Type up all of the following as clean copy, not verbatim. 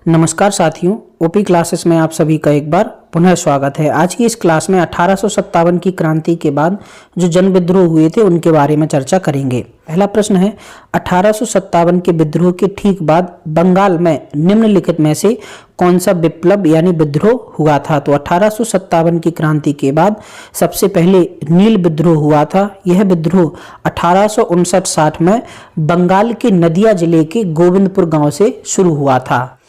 नमस्कार साथियों, OP classes में आप सभी का एक बार पुनः स्वागत है। आज की इस क्लास में 1857 की क्रांति के बाद जो जन विद्रोह हुए थे उनके बारे में चर्चा करेंगे। पहला प्रश्न है, 1857 के विद्रोह के ठीक बाद बंगाल में निम्नलिखित में से कौन सा विप्लव यानी विद्रोह हुआ था? तो 1857 की क्रांति के बाद सबसे पहले नील विद्रोह हुआ था। यह विद्रोह 1859-60 में बंगाल के नदिया जिले के गोविंदपुर गांव से शुरू हुआ था।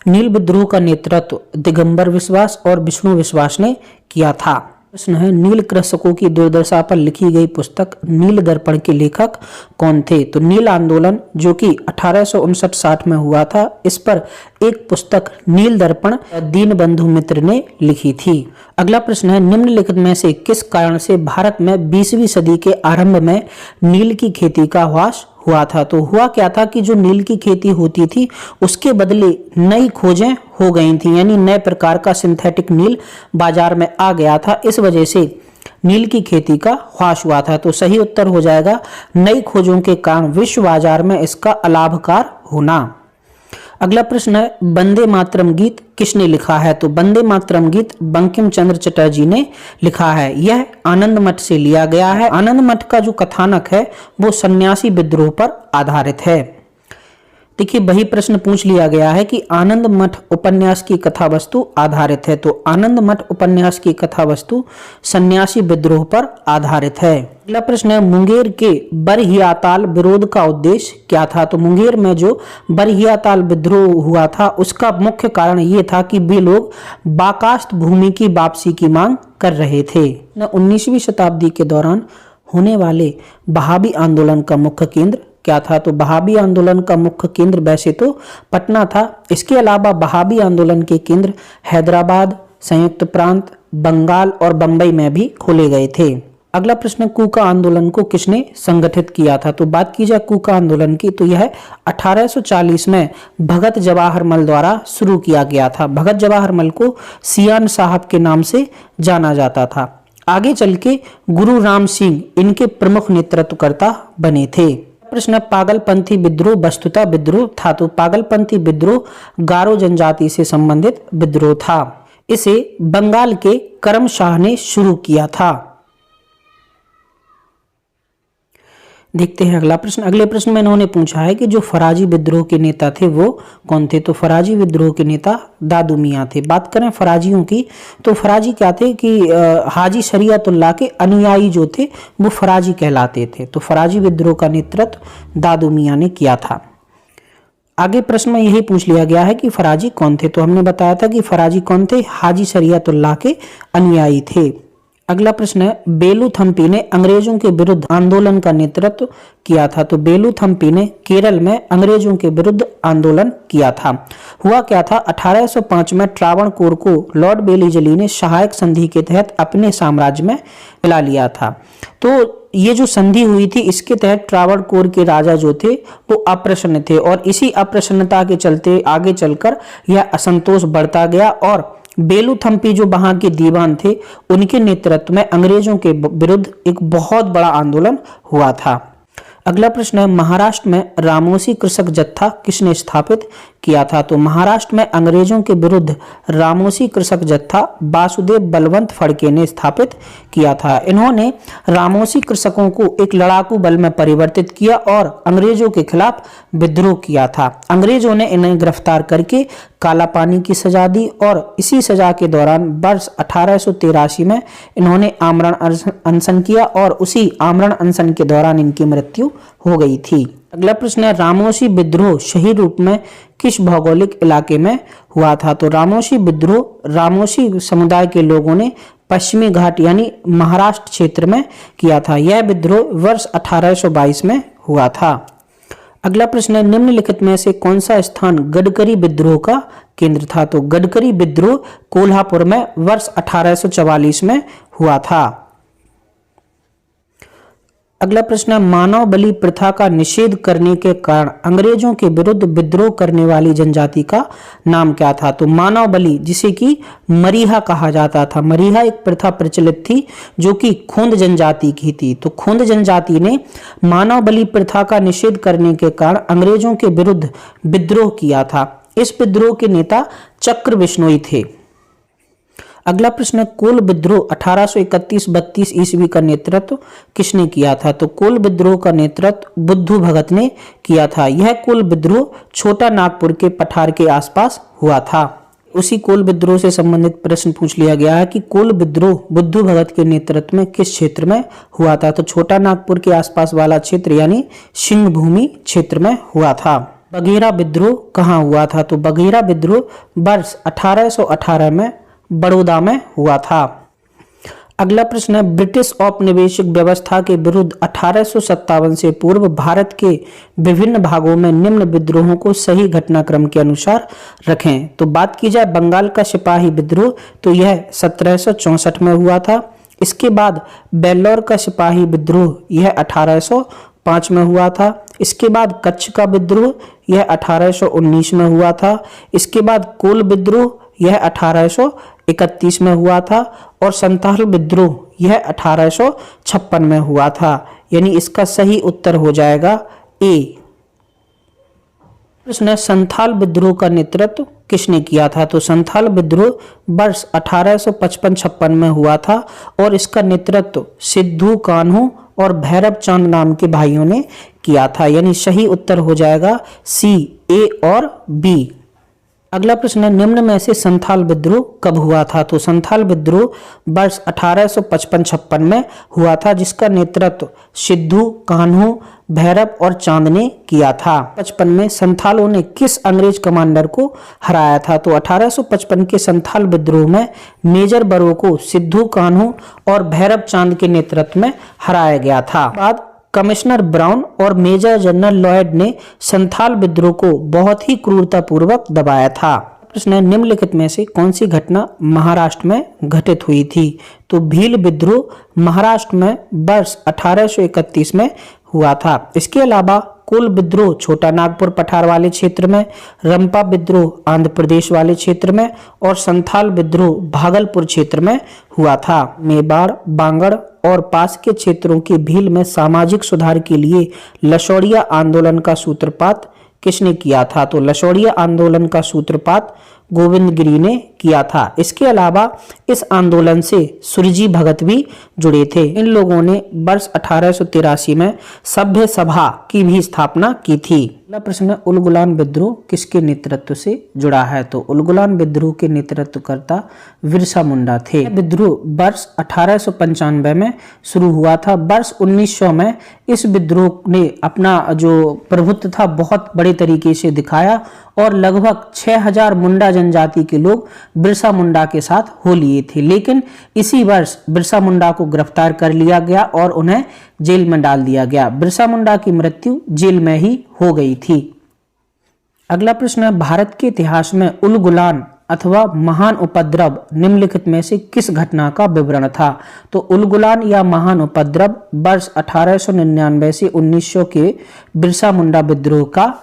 नील विद्रोह का नेतृत्व दिगंबर विश्वास और विष्णु विश्वास ने किया था। प्रश्न है, नील कृषकों की दुर्दशा पर लिखी गई पुस्तक नील दर्पण के लेखक कौन थे? तो नील आंदोलन जो कि 1859-60 में हुआ था, इस पर एक पुस्तक नील दर्पण दीनबंधु मित्र ने लिखी थी। अगला प्रश्न है, निम्नलिखित में से किस कारण से भारत में 20वीं सदी के आरंभ में नील की खेती का ह्रास हुआ था? तो हुआ क्या था कि जो नील की खेती होती थी उसके बदले नई खोजें हो गई थी, यानी नए प्रकार का सिंथेटिक नील बाजार में आ गया था। इस वजह से नील की खेती का ह्रास हुआ था। तो सही उत्तर हो जाएगा, नई खोजों के कारण विश्व बाजार में इसका अलाभकार होना। अगला प्रश्न है, वंदे मातरम गीत किसने लिखा है? तो वंदे मातरम गीत बंकिम चंद्र चटर्जी ने लिखा है। यह आनंद मठ से लिया गया है। आनंद मठ का जो कथानक है वो सन्यासी विद्रोह पर आधारित है। देखिए, वही प्रश्न पूछ लिया गया है कि आनंद मठ उपन्यास की कथा वस्तु आधारित है। तो आनंद मठ उपन्यास की कथा वस्तु सन्यासी विद्रोह पर आधारित है। अगला प्रश्न है, मुंगेर के बरहियाताल विरोध का उद्देश्य क्या था? तो मुंगेर में जो बरहियाताल विद्रोह हुआ था उसका मुख्य कारण ये था कि वे लोग बाकास्त भूमि की वापसी की मांग कर रहे थे। 19वीं शताब्दी के दौरान होने वाले बहावी आंदोलन का मुख्य केंद्र क्या था? तो बहावी आंदोलन का मुख्य केंद्र वैसे तो पटना था। इसके अलावा बहावी आंदोलन के केंद्र हैदराबाद, संयुक्त प्रांत, बंगाल और बंबई में भी खोले गए थे। अगला प्रश्न, कूका आंदोलन को किसने संगठित किया था? तो बात की जाए कूका आंदोलन की तो यह 1840 में भगत जवाहर मल द्वारा शुरू किया गया था। भगत जवाहर मल को सियान साहब के नाम से जाना जाता था। आगे चल के गुरु राम सिंह इनके प्रमुख नेतृत्वकर्ता बने थे। प्रश्न, पागलपंथी विद्रोह वस्तुतः विद्रोह था? तो पागलपंथी विद्रोह गारो जनजाति से संबंधित विद्रोह था। इसे बंगाल के करम शाह ने शुरू किया था। देखते हैं अगला प्रश्न। अगले प्रश्न में इन्होंने पूछा है कि जो फराजी विद्रोह के नेता थे वो कौन थे? तो फराजी विद्रोह के नेता दादू मियां थे। बात करें फराजियों की तो फराजी क्या थे कि हाजी शरीयतुल्लाह के अनुयायी जो थे वो फराजी कहलाते थे। तो फराजी विद्रोह का नेतृत्व दादू मियां ने किया था। आगे प्रश्न में यही पूछ लिया गया है कि फराजी कौन थे? तो हमने बताया था कि फराजी कौन थे? हाजी शरीयतुल्लाह के अनुयायी थे। अगला प्रश्न है, बेलूथम्पी ने अंग्रेजों के विरुद्ध आंदोलन का नेतृत्व किया था। तो बेलूथम्पी ने केरल में अंग्रेजों के विरुद्ध आंदोलन किया था। हुआ क्या था, 1805 में त्रावणकोर को लॉर्ड बेलीजली ने सहायक संधि के तहत अपने साम्राज्य में मिला लिया था। तो ये जो संधि हुई थी इसके तहत त्रावणकोर के राजा जो थे वो अप्रसन्न थे और इसी अप्रसन्नता के चलते आगे चलकर यह असंतोष बढ़ता गया और बेलूथम्पी जो वहां के दीवान थे उनके नेतृत्व में अंग्रेजों के विरुद्ध एक बहुत बड़ा आंदोलन हुआ था। अगला प्रश्न है, महाराष्ट्र में रामोसी कृषक जत्था किसने स्थापित किया था? तो महाराष्ट्र में अंग्रेजों के विरुद्ध रामोसी कृषक जत्था वासुदेव बलवंत फड़के ने स्थापित किया था। इन्होंने रामोसी कृषकों को एक लड़ाकू बल में परिवर्तित किया और अंग्रेजों के खिलाफ विद्रोह किया था। अंग्रेजों ने इन्हें गिरफ्तार करके काला पानी की सजा दी और इसी सजा के दौरान वर्ष 1883 में इन्होंने आमरण अनशन किया और उसी आमरण अनशन के दौरान इनकी मृत्यु हो गई थी। अगला प्रश्न है, रामोसी विद्रोह सही रूप में किस भौगोलिक इलाके में हुआ था? तो रामोसी विद्रोह रामोसी समुदाय के लोगों ने पश्चिमी घाट यानी महाराष्ट्र क्षेत्र में किया था। यह विद्रोह वर्ष 1822 में हुआ था। अगला प्रश्न है, निम्नलिखित में से कौन सा स्थान गडकरी विद्रोह का केंद्र था? तो गडकरी विद्रोह कोल्हापुर में वर्ष 1844 में हुआ था। अगला प्रश्न है, मानव बलि प्रथा का निषेध करने के कारण अंग्रेजों के विरुद्ध विद्रोह करने वाली जनजाति का नाम क्या था? तो मानव बलि, जिसे कि मरीहा कहा जाता था। मरीहा एक प्रथा प्रचलित थी जो कि खोंद जनजाति की थी। तो खोंद जनजाति ने मानव बलि प्रथा का निषेध करने के कारण अंग्रेजों के विरुद्ध विद्रोह किया था। इस विद्रोह के नेता चक्र बिश्नोई थे। अगला प्रश्न है, कोल विद्रोह 1831-32 ईस्वी का नेतृत्व किसने किया था? तो कोल विद्रोह का नेतृत्व बुद्धू भगत ने किया था। यह कोल विद्रोह छोटा नागपुर के पठार के आसपास हुआ था। उसी कोल विद्रोह से संबंधित प्रश्न पूछ लिया गया है कि कोल विद्रोह बुद्धू भगत के नेतृत्व में किस क्षेत्र में हुआ था? तो छोटा नागपुर के आसपास वाला क्षेत्र यानी सिंह भूमि क्षेत्र में हुआ था। बघेरा विद्रोह कहाँ हुआ था? तो बघेरा विद्रोह वर्ष 1818 में बड़ौदा में हुआ था। अगला प्रश्न है, ब्रिटिश औपनिवेशिक व्यवस्था के विरुद्ध 1857 से पूर्व भारत के विभिन्न भागों में निम्न विद्रोहों को सही घटनाक्रम के अनुसार रखें। तो बात की जाए बंगाल का सिपाही विद्रोह, तो यह 1764 में हुआ था। इसके बाद बेल्लौर का सिपाही विद्रोह, यह 1805 में हुआ था। इसके बाद कच्छ का विद्रोह, यह 1819 में हुआ था। इसके बाद कोल विद्रोह, यह 1831 में हुआ था। और संथाल विद्रोह, यह 1856 में हुआ था। यानी इसका सही उत्तर हो जाएगा ए। प्रश्न है, संथाल विद्रोह का नेतृत्व किसने किया था? तो संथाल विद्रोह वर्ष 1855-56 में हुआ था और इसका नेतृत्व सिद्धू कान्हू और भैरव चांद नाम के भाइयों ने किया था। यानी सही उत्तर हो जाएगा सी, ए और बी। अगला प्रश्न है, निम्न में से संथाल विद्रोह कब हुआ था? तो संथाल विद्रोह वर्ष 1855-56 में हुआ था, जिसका नेतृत्व सिद्धू कान्हू भैरव और चांद ने किया था। 55 में संथालों ने किस अंग्रेज कमांडर को हराया था? तो 1855 के संथाल विद्रोह में मेजर बरो को सिद्धू कान्हू और भैरव चांद के नेतृत्व में हराया गया था। बाद कमिश्नर ब्राउन और मेजर जनरल लॉयड ने संथाल विद्रोह को बहुत ही क्रूरतापूर्वक दबाया था। प्रश्न है, निम्नलिखित में से कौन सी घटना महाराष्ट्र में घटित हुई थी? तो भील विद्रोह महाराष्ट्र में वर्ष 1831 में हुआ था। इसके अलावा कोल विद्रोह छोटा नागपुर पठार वाले क्षेत्र में, रंपा विद्रोह आंध्र प्रदेश वाले क्षेत्र में और संथाल विद्रोह भागलपुर क्षेत्र में हुआ था। मेवाड़, बांगड़ और पास के क्षेत्रों के भील में सामाजिक सुधार के लिए लसौड़िया आंदोलन का सूत्रपात किसने किया था? तो लसौड़िया आंदोलन का सूत्रपात गोविंद गिरी ने किया था। इसके अलावा इस आंदोलन से सुरजी भगत भी जुड़े थे। इन लोगों ने वर्ष 1883 में सभ्य सभा की भी स्थापना की थी। अगला प्रश्न है, उलगुलान विद्रोह किसके नेतृत्व से जुड़ा है? तो उलगुलान विद्रोह के नेतृत्वकर्ता बिरसा मुंडा थे। विद्रोह वर्ष 1895 में शुरू हुआ था। वर्ष 1900 में इस विद्रोह ने अपना जो प्रभुत्व था बहुत बड़े तरीके से दिखाया और लगभग 6000 मुंडा जनजाति के लोग बिरसा मुंडा के साथ हो लिए थे। लेकिन इसी वर्ष बिरसा मुंडा को गिरफ्तार कर लिया गया और उन्हें जेल में डाल दिया गया। बिरसा मुंडा की मृत्यु जेल में ही हो गई थी। अगला प्रश्न है, भारत के इतिहास में उलगुलान अथवा महान उपद्रव निम्नलिखित में से किस घटना का विवरण था? तो उलगुलान या महान उपद्रव वर्ष 1899 से 1900 के बिरसा मुंडा विद्रोह का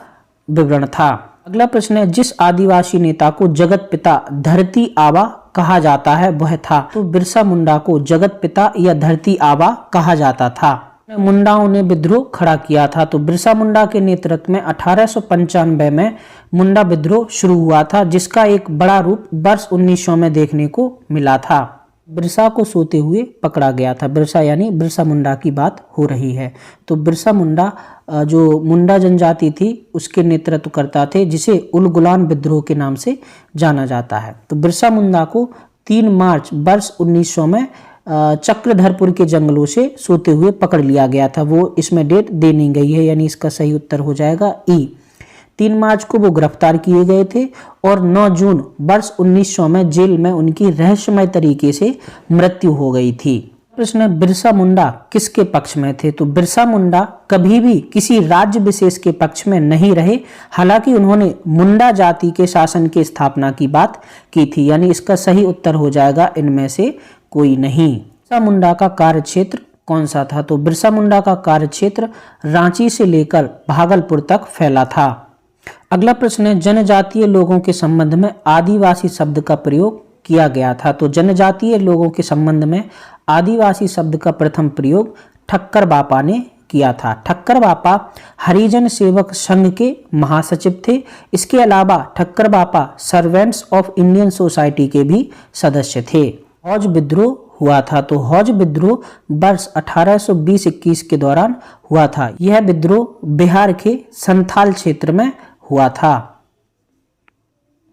विवरण था। अगला प्रश्न है, जिस आदिवासी नेता को जगत पिता धरती आबा कहा जाता है वह था? तो बिरसा मुंडा को जगत पिता या धरती आबा कहा जाता था। मुंडाओं ने विद्रोह खड़ा किया था। तो बिरसा मुंडा के नेतृत्व में 1895 में मुंडा विद्रोह शुरू हुआ था, जिसका एक बड़ा रूप वर्ष 1900 में देखने को मिला था। बिरसा को सोते हुए पकड़ा गया था। बिरसा यानी बिरसा मुंडा की बात हो रही है। तो बिरसा मुंडा जो मुंडा जनजाति थी उसके नेतृत्व करता थे, जिसे उलगुलान विद्रोह के नाम से जाना जाता है। तो बिरसा मुंडा को 3 मार्च वर्ष 1900 में चक्रधरपुर के जंगलों से सोते हुए पकड़ लिया गया था। वो इसमें डेट दे नहीं गई है, यानी इसका सही उत्तर हो जाएगा ई। 3 मार्च को वो गिरफ्तार किए गए थे और 9 जून वर्ष 1900 में जेल में उनकी रहस्यमय तरीके से मृत्यु हो गई थी। प्रश्न है, बिरसा मुंडा किसके पक्ष में थे? तो बिरसा मुंडा कभी भी किसी राज्य विशेष के पक्ष में नहीं रहे। हालांकि उन्होंने मुंडा जाति के शासन की स्थापना की बात की थी। यानी इसका सही उत्तर हो जाएगा इनमें से कोई नहीं। बिरसा मुंडा का कार्यक्षेत्र कौन सा था? तो बिरसा मुंडा का कार्यक्षेत्र रांची से लेकर भागलपुर तक फैला था। अगला प्रश्न है, जनजातीय लोगों के संबंध में आदिवासी शब्द का प्रयोग किया गया था। तो जनजातीय लोगों के संबंध में आदिवासी शब्द का प्रथम प्रयोग ठक्कर बापा ने किया था। ठक्कर बापा हरिजन सेवक संघ के महासचिव थे। इसके अलावा ठक्कर बापा सर्वेंट्स ऑफ इंडियन सोसाइटी के भी सदस्य थे। हौज विद्रोह हुआ था, तो हौज विद्रोह वर्ष 1820-21 के दौरान हुआ था। यह विद्रोह बिहार के संथाल क्षेत्र में हुआ था।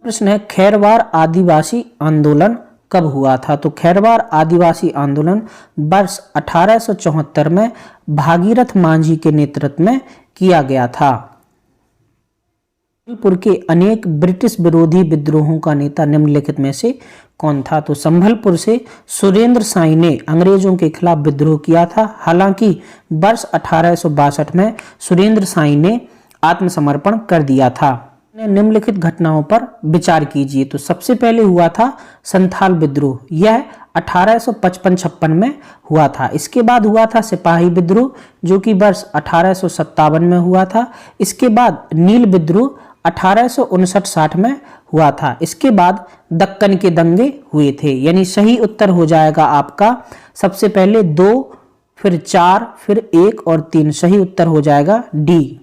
प्रश्न है खैरवार आदिवासी आंदोलन कब हुआ था? तो खैरवार आदिवासी आंदोलन वर्ष 1874 में भागीरथ मांझी के नेतृत्व में किया गया था। संभलपुर के अनेक ब्रिटिश विरोधी विद्रोहों का नेता निम्नलिखित में से कौन था? तो संभलपुर से सुरेंद्र साई ने अंग्रेजों के खिलाफ विद्रोह किया था। हालांकि वर्ष 1862 में सुरेंद्र साई ने आत्मसमर्पण कर दिया था। निम्नलिखित घटनाओं पर विचार कीजिए। तो सबसे पहले हुआ था संथाल विद्रोह, यह 1855-56 में हुआ था। इसके बाद हुआ था सिपाही विद्रोह जो कि वर्ष 1857 में हुआ था। इसके बाद नील विद्रोह 1859-60 में हुआ था। इसके बाद दक्कन के दंगे हुए थे। यानी सही उत्तर हो जाएगा आपका सबसे पहले 2, फिर 4, फिर 1 और 3। सही उत्तर हो जाएगा डी।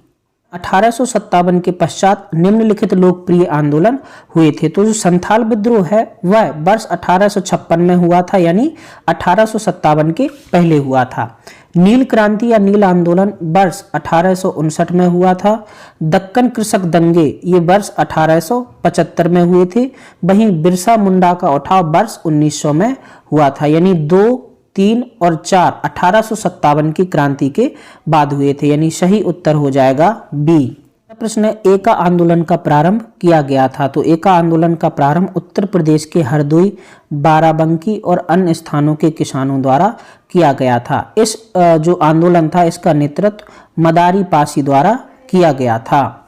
1857 के पश्चात निम्नलिखित लोकप्रिय आंदोलन हुए थे। तो जो संथाल विद्रोह है वह वर्ष 1856 में हुआ था, यानी 1857 के पहले हुआ था। नील क्रांति या नील आंदोलन वर्ष 1859 में हुआ था। दक्कन कृषक दंगे ये वर्ष 1875 में हुए थे। वहीं बिरसा मुंडा का उठाव वर्ष 1900 में हुआ था। यानी 2, 3 और 4 1857 की क्रांति के बाद हुए थे। यानी सही उत्तर हो जाएगा बी। प्रश्न है एका आंदोलन का प्रारंभ किया गया था। तो एका आंदोलन का प्रारंभ उत्तर प्रदेश के हरदोई, बाराबंकी और अन्य स्थानों के किसानों द्वारा किया गया था। इस जो आंदोलन था इसका नेतृत्व मदारी पासी द्वारा किया गया था।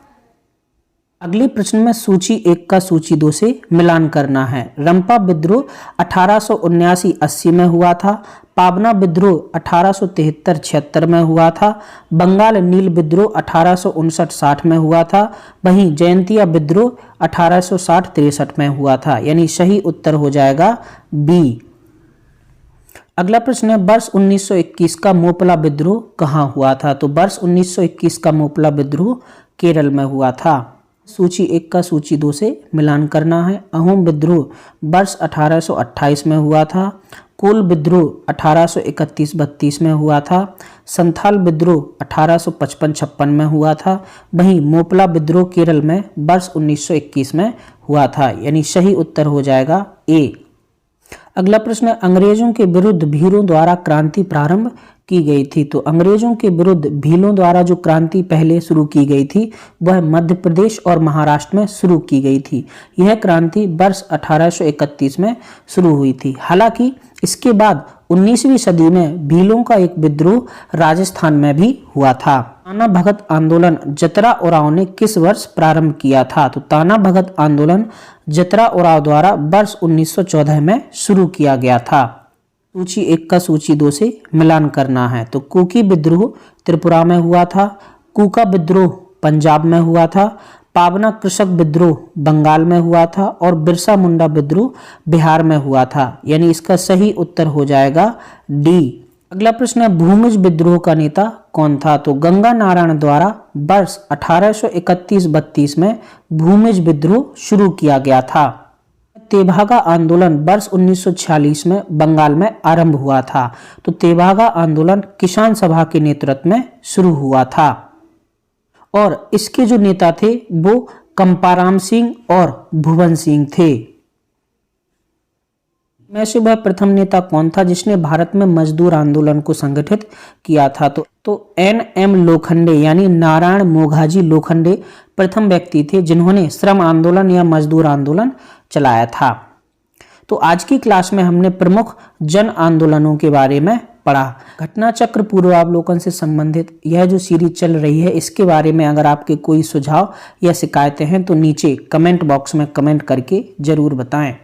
अगले प्रश्न में सूची 1 का सूची 2 से मिलान करना है। रंपा विद्रोह 1879-80 में हुआ था। पाबना विद्रोह 1873-76 में हुआ था। बंगाल नील विद्रोह 1859-60 में हुआ था। वहीं जयंतिया विद्रोह 1860-63 में हुआ था। यानी सही उत्तर हो जाएगा बी। अगला प्रश्न है वर्ष 1921 का मोपला विद्रोह कहाँ हुआ था? तो वर्ष 1921 का मोपला विद्रोह केरल में हुआ था। सूची 1 का सूची 2 से मिलान करना है। अहोम विद्रोह वर्ष 1828 में हुआ था। कोल विद्रोह 1831-32 में हुआ था। संथाल विद्रोह 1855-56 में हुआ था। वहीं मोपला विद्रोह केरल में वर्ष 1921 में हुआ था। यानी सही उत्तर हो जाएगा ए। अगला प्रश्न है अंग्रेजों के विरुद्ध भीलों द्वारा क्रांति प्रारंभ की गई थी। तो अंग्रेजों के विरुद्ध भीलों द्वारा जो क्रांति पहले शुरू की गई थी वह मध्य प्रदेश और महाराष्ट्र में शुरू की गई थी। यह क्रांति वर्ष 1831 में शुरू हुई थी। हालांकि इसके बाद 19वीं सदी में भीलों का एक विद्रोह राजस्थान में भी हुआ था। ताना भगत आंदोलन जतरा उरांव ने किस वर्ष प्रारंभ किया था? तो ताना भगत आंदोलन जतरा उरांव द्वारा वर्ष 1914 में शुरू किया गया था। सूची 1 का सूची 2 से मिलान करना है। तो कुकी विद्रोह त्रिपुरा में हुआ था। कूका विद्रोह पंजाब में हुआ था। पाबना कृषक विद्रोह बंगाल में हुआ था और बिरसा मुंडा विद्रोह बिहार में हुआ था। यानी इसका सही उत्तर हो जाएगा डी। अगला प्रश्न है भूमिज विद्रोह का नेता कौन था? तो गंगा नारायण द्वारा वर्ष 1831-32 में भूमिज विद्रोह शुरू किया गया था। तेभागा आंदोलन वर्ष 1946 में बंगाल में आरंभ हुआ था। तो तेभागा आंदोलन किसान सभा के नेतृत्व में शुरू हुआ था और इसके जो नेता थे वो कंपाराम सिंह और भुवन सिंह थे। में से वह प्रथम नेता कौन था जिसने भारत में मजदूर आंदोलन को संगठित किया था? तो NM लोखंडे यानी नारायण मोघाजी लोखंडे प्रथम व्यक्ति थे जिन्होंने श्रम आंदोलन या मजदूर आंदोलन चलाया था। तो आज की क्लास में हमने प्रमुख जन आंदोलनों के बारे में पढ़ा। घटना चक्र पूर्वावलोकन से संबंधित यह जो सीरीज चल रही है इसके बारे में अगर आपके कोई सुझाव या शिकायतें हैं तो नीचे कमेंट बॉक्स में कमेंट करके जरूर बताएं।